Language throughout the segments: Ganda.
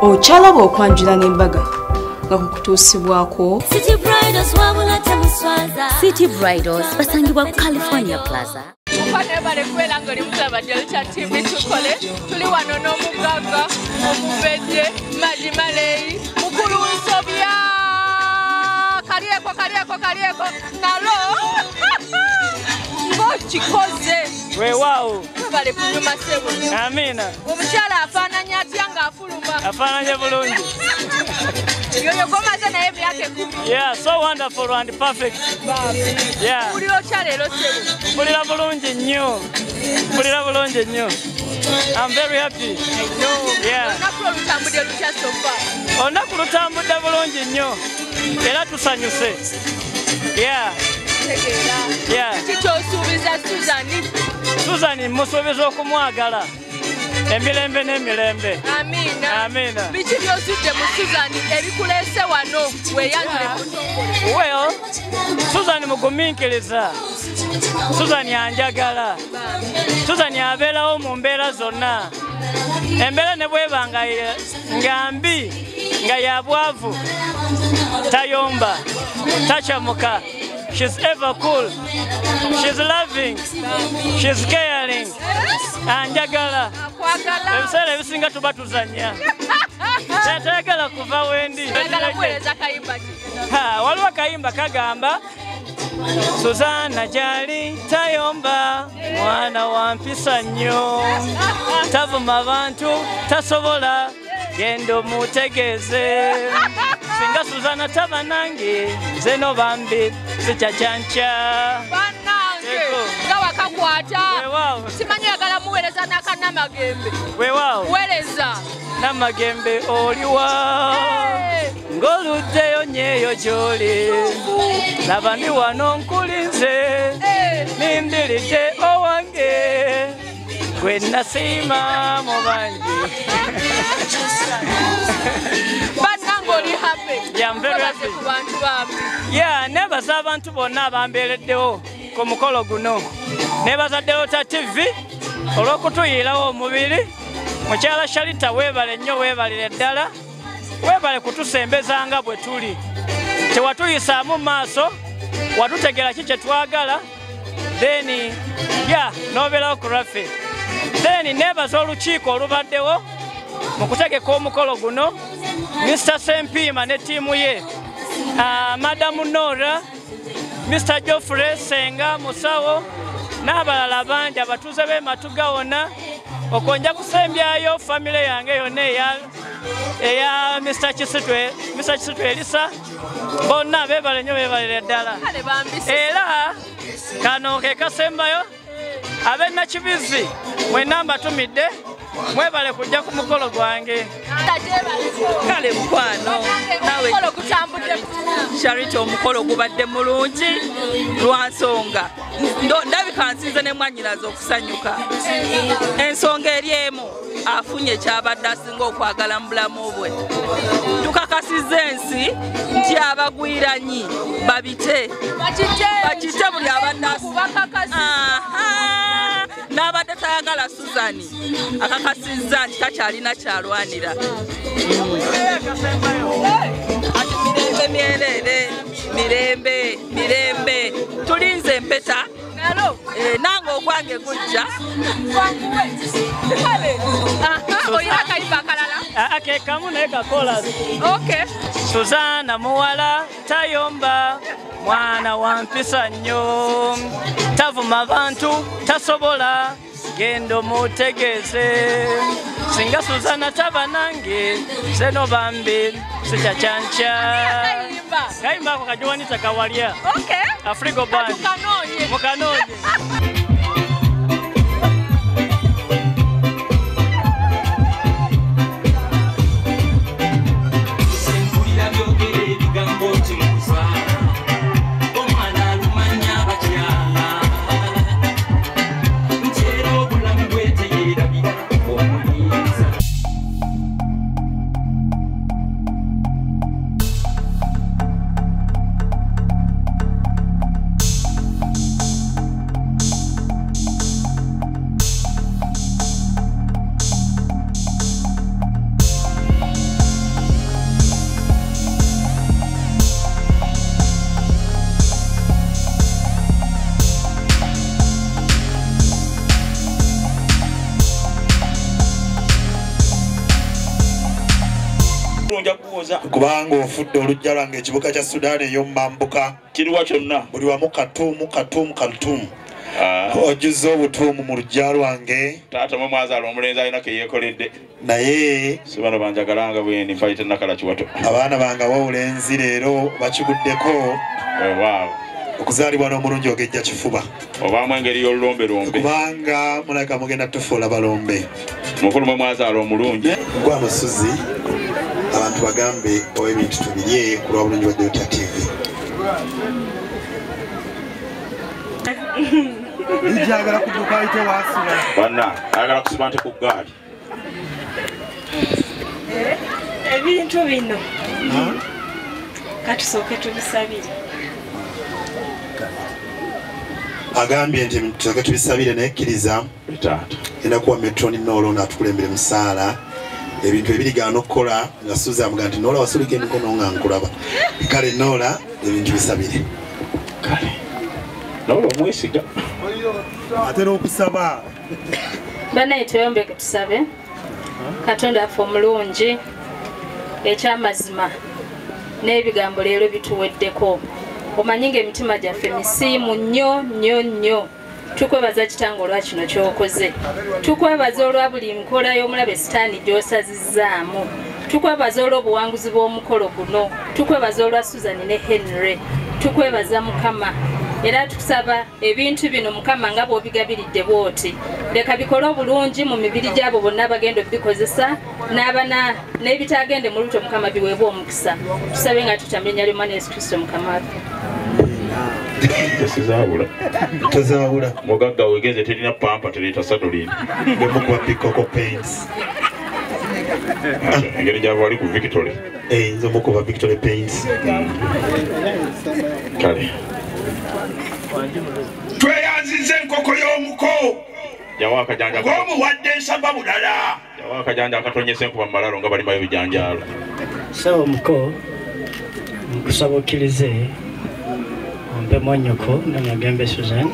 Ochalaba okwanjula n'embaga nga kukutuusibwako City Bridals basangibwa ku California Plaza. Tuli wano n'omugagga omubedde Maji Maleyi mukulu Nsobya kalieko nalo ng'okikoze weewaawo bale kunyuma sebo. Amina. Omukyala afaananya atya ng'afuluma? Afaananya bulungi. Yoyo gomaze naye emyaka 10. Yeah, so wonderful and perfect. Yeah. Buli otya leero sebo? Mpulira bulungi nnyo. I'm very happy. Yeah. Olunaku olutambudde lutya so far? Olunaku lutambudde bulungi nnyo era tusanyuse. Yeah. Yeah. Kikyosuubiza Susan musuubiza okumwagala emirembe n'emirembe. Amina. Biki by'osudde mu Susan ebikuleese wano weeyanjule kutongole? Well, Susan mugumiikiriza. Susan anjagala. Susan abeerawo mu mbeera zonna. Embeera ne bweba nga mbi nga ya bwavu tayomba tachamuka. She's ever cool. She's loving. She's caring. Anjagala. Ebiseera ebisinga tuba tuzannya. Tayagala kuva wendi. Waliwo akayimba kagamba Suzana jali tayomba mwana wa mpisa nnyo tavuma abantu tasobola gendo mutegeeze singa Suzana taba nange nze no bambi sikyakyanca bannange nga wakakwata simanyi yagala muweereza n'akannamagembe weereza namagembe oliwa ng'oluddeyo nnyeyo gy'oli laba ndi wano nkulinze nindiridde owange gwe nasiima mu bangi. Bannange oli happy? Yeah, I'm very happy. Yeah, nebaza abantu bonna abambeereddewo ku mukolo guno. Nebaza Delta TV olw'okutuyiirawo omubiri. Mukyala Sharita weebale nnyo weebalire ddala. Weebale kutusembeza nga bwe tuli. Tewatuyisaamu maaso, watutegera ki kye twagala. Then, yeah, n'obeerawo ku lwaffe. Then nebaza olukiiko olubaddewo mu kutegeka omukolo guno. Mr. Sempiima ne ttiimu ye. Madamu Nora, Mr. Geoffrey Senga Musawo, n'abalala bangi abatuuze b'e Matuga wonna. Okonja kusembyayo family yange yonna eya Mr. Kisitwe Elisa bonna beebale nnyo beebalire ddala. Era kano ke kasembayo ab'e Nakibizi mwenna mbatumidde mwebale kujja ku mukolo gwange. Kale mukwano nawe Sharita omukolo gubadde mulungi lwa nsonga ndabika nsinze ne mwannyinaze okusanyuka. Ensonga eri emu afunye kyabadde asinga okwagala mu bulamu bwe. Tukakasiza ensi nti abagwiranyi bakite buli abadde n'abadde tayagala Suzani akakasizza nti takyalina kyalwanira. Mirembe tulinze empeta nange ogwange gujja. Oyina akayimba akalala? Ke kamu naye kakola. Okay. Suzana muwala tayomba mwana wa mpisa nnyo tavuma abantu tasobola gendo mutegeeze singa Suzana taba nange nze no bambi sikyakyanca. Kayimba ako kajiwanisa kawalya. Okay. Afrigo Band. Mukanoonye. nja kuwoza kubanga ofudde olujja lwange ekibuga kya Sudan ey'omumambuka kiriwa kyonna buli wamu katuumu ojjuzza obutuumu mu lujja lwange taata mwe mwazaala omulenzi alina ke yeekoledde naye si bano banjagalanga bwendi mpayite nakala kiwato abaana bange ab'obulenzi leero bakiguddeko waawo okuzaalibwa n'omulungi ogejja kifuba obaamu engeri y'olulombe kubanga mulabika mugenda tufuula balombe mukulu mwe mwazaala omulungi gwa musuzi abantu bagambe ow'ebintu tubirye ku lwa bulungi wa Delta TV Ijagala kuduka ite wasula bana agala kusiba nte ku ggaali ebintu bino katusooke tubisabire agambye nti tusooke tubisabire nayekkiriza enakuwa metroni noolo n'atukulembere musaala ebintu ebirigaana okukola nga Suzy amugaa nti noola wasulika emikono nga nkulaba kale noola ebintu bisabire kale noola omwesiga atera okusaba banaye tweyombeke tusabe Katonda affe omulungi ekyamazima n'ebigambo leero bituweddeko omanyi ng'emitima gyaffe misiimu nnyo tukwebaza Kitange olwa kino ky'okoze tukwebaza olwa buli nkola y'omulabe Sitaani gy'osazizzaamu tukwebaza olw'obuwanguzi bw'omukolo guno tukwebaza olwa Susan ne Henry tukwebaza Mukama era tukusaba ebintu bino Mukama nga bw'obigabiridde bw'oti leka bikole obulungi mu mibiri gy'abo bonna abagenda obikozesa n'abana n'ebitagende mu luto Mukama biweebwe omukisa tusabe nga tutamenya ly'Omwana Yesu Kristo Mukama waffe tozaawula mugagga wegenze terina pampa tereeta sadolini bemukuba Bikoko Paints engeri gyaba wali ku Victory nze mukuba Victory Paints kale tweyanziza enkoko y'omuko yawa akajanja ng'omuwadde ensamba bulala yawa akajanja akatonyesa enkuba mu malalo nga balimayo ebijanjaalo sawa omuko nkusaba okkirize ompe mwanyoko nanyagembe Susan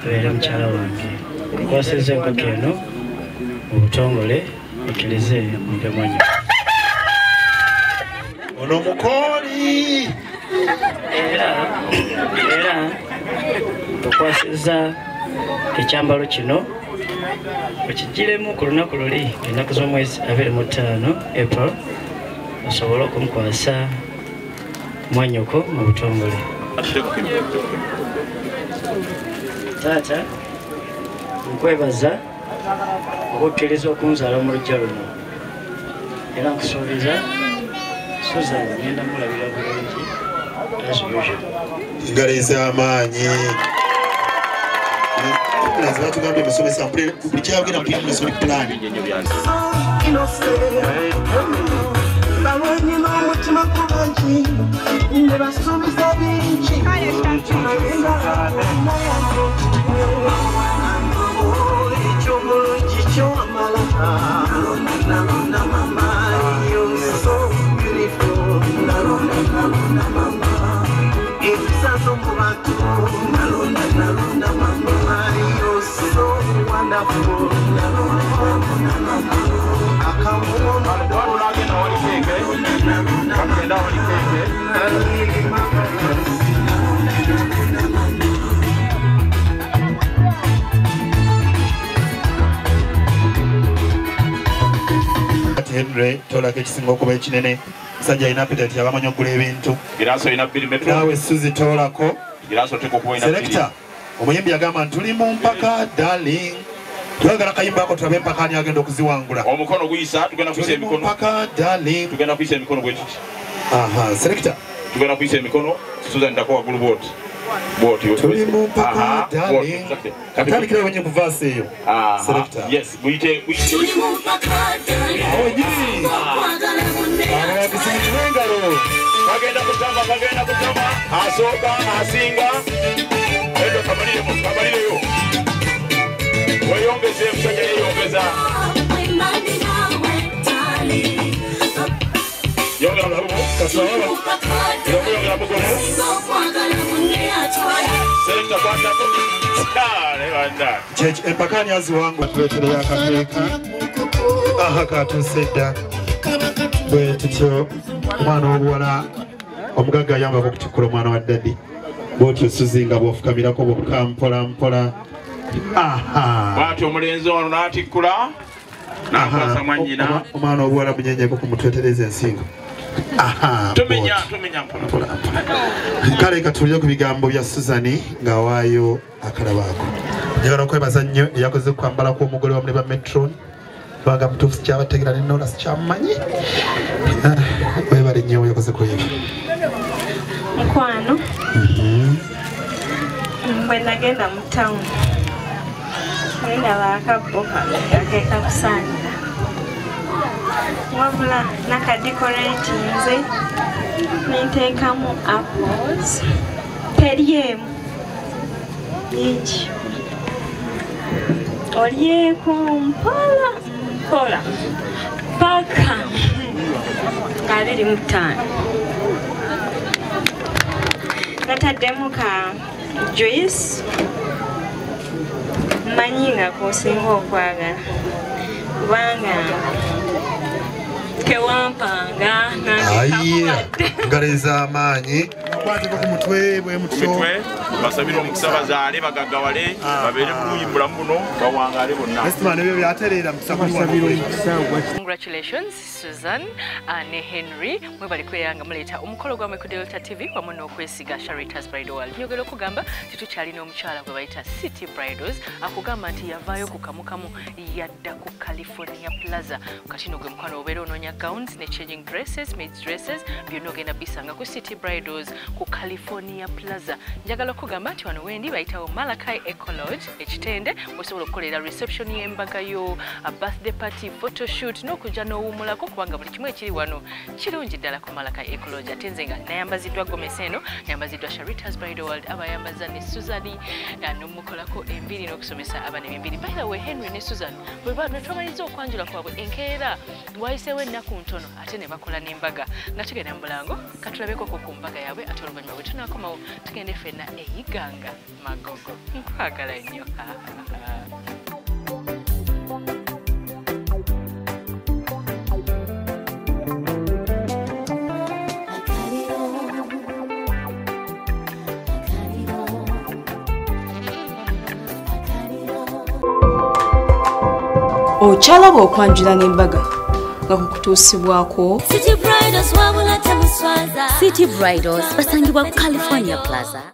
abeere mukyala wange nkwasiza enkoko eno mu butongole okkirize ompe mwanyoko ono mukooli era okwasiza ekyambalo kino okigiremu ku lunaku luli ennaku z'omwezi 25 April osobole okumukwasa mwanyoko mu butongole taata nkwebaza okukkiriza okunzaala mu lujja luno era nkusuubiza Susan ngenda mulabira bulungi as usual engalo ez'amaanyi batugambye musomesa buli kyayogera mpulira munesoli plan balwanyi n'omutima ku bangi ne basuubiza bingi ekyomulungi kyowamala nalonda mama you're so beautiful nalonda mama ebisazo mu bantu nalonda mama you're so wonderful nalonda mama Henry tolako ekisinga okuba ekinene musajja alina appetite yabamanyi okugula ebintu naawe Suzy tolako Selector omuyimbi yagamba nti tuli mu mpaka darling twagala kayimba ako tulabe empaka ani agenda okuziwangula omukono guyisa tugenda kuyisa emikono mpaka darling tugenda kuyisa emikono bwekiti Selector tugenda kuyisa emikono Susan ndako wagulu boti tuli mu mpaka darling atandikira wenye mu verse eyo Selector yes buyite tuli mu mpaka darling bagenda kutamba asooka asinga endo kabalireyo weyongeze musajja yeyongeza yongera mugumu kasawala yongera mugumu Selector kwatako banda empakani aziwangu tuleterera akakeeki katuuse dda bwe tutyo omwana w'obuwala omugagga ayambako okutikkula omwana wa ddaddi bwotyo Suzi nga bw'ofukamirako bwokka mpola mpola. Bw'atyo omulenzi ono n'atikkula n'akwasa mwannyina. Omwana w'obuwala munyenyeko ku mutwe tereza ensingo. Tumenya mpola. Kale katulire ku bigambo bya Suzani ng'awaayo akalabaako. Njagala okwebaza nnyo eyakoze kwambala kw'omugole wamu ne ba Metron. Kubanga mutuufu sikyabategeera ne Nora sikyamumanyi. Webale nnyo yakoze ku ebyo. Mukwano. Bwe nagenda mu tawuni. Ndaba akabboka akeeka kusaanira. Wabula nakadikoratinze ninteekamu apples. Teriemu. Nyingi. Olyeko mpola paka 25. Nataddemu ka juice manyi nga kusinga okwagala kubanga kewampanga ngaleza amaanyi kwatiko ku mutwe bwe mutyo basabira omukisa bazaale bagaggawale babeere bulungi bulamu buno bawangaale bonna. Ebyo byatereera Congratulations Susan ne Henry mwebali kweyanga muleeta omukolo gwamwe ku Delta TV wamu n'okwesiga Sharita's Bridal World. Njogera okugamba titukyalina omukyala gwe bayita City Bridals akugamba nti yavaayo ku kamukamu yadda ku California Plaza. Kati no gwe mukwano obeera onoonya gowns ne changing dresses, maids dresses byonna ogenda bisanga ku City Bridals ku California Plaza. Njagala okugamba nti wano wendi bayitawo Malakai Eco Lodge ekitende osobola okukolera reception y'embaga yo, a birthday party, photoshoot n'okujja n'owummulako kubanga buli kimu ekiri wano kirungi ddala ku Malakai Eco Lodge. Ate nze nga nayambaziddwa Gomeseno, nayambaziddwa Sharita's Bridal World, abayambaza ne Suzani n'omukolako enviri n'okusomesa abaana b'enviri. By the way, Henry ne Susan bwe twamaliza okwanjula kwabwe enkeera wayiseewo ennaku ntono ate ne bakola n'embaga nga tugenda mu Bulango katulabeko ku mbaga yaabwe ate oluvannyuma bwe tunaakomawo tugende ffenna eyiganga Magogo. Nkwagala nnyo. Okyalaba okwanjula n'embaga nga kukutuusibwako City Bridals basangibwa ku California Plaza.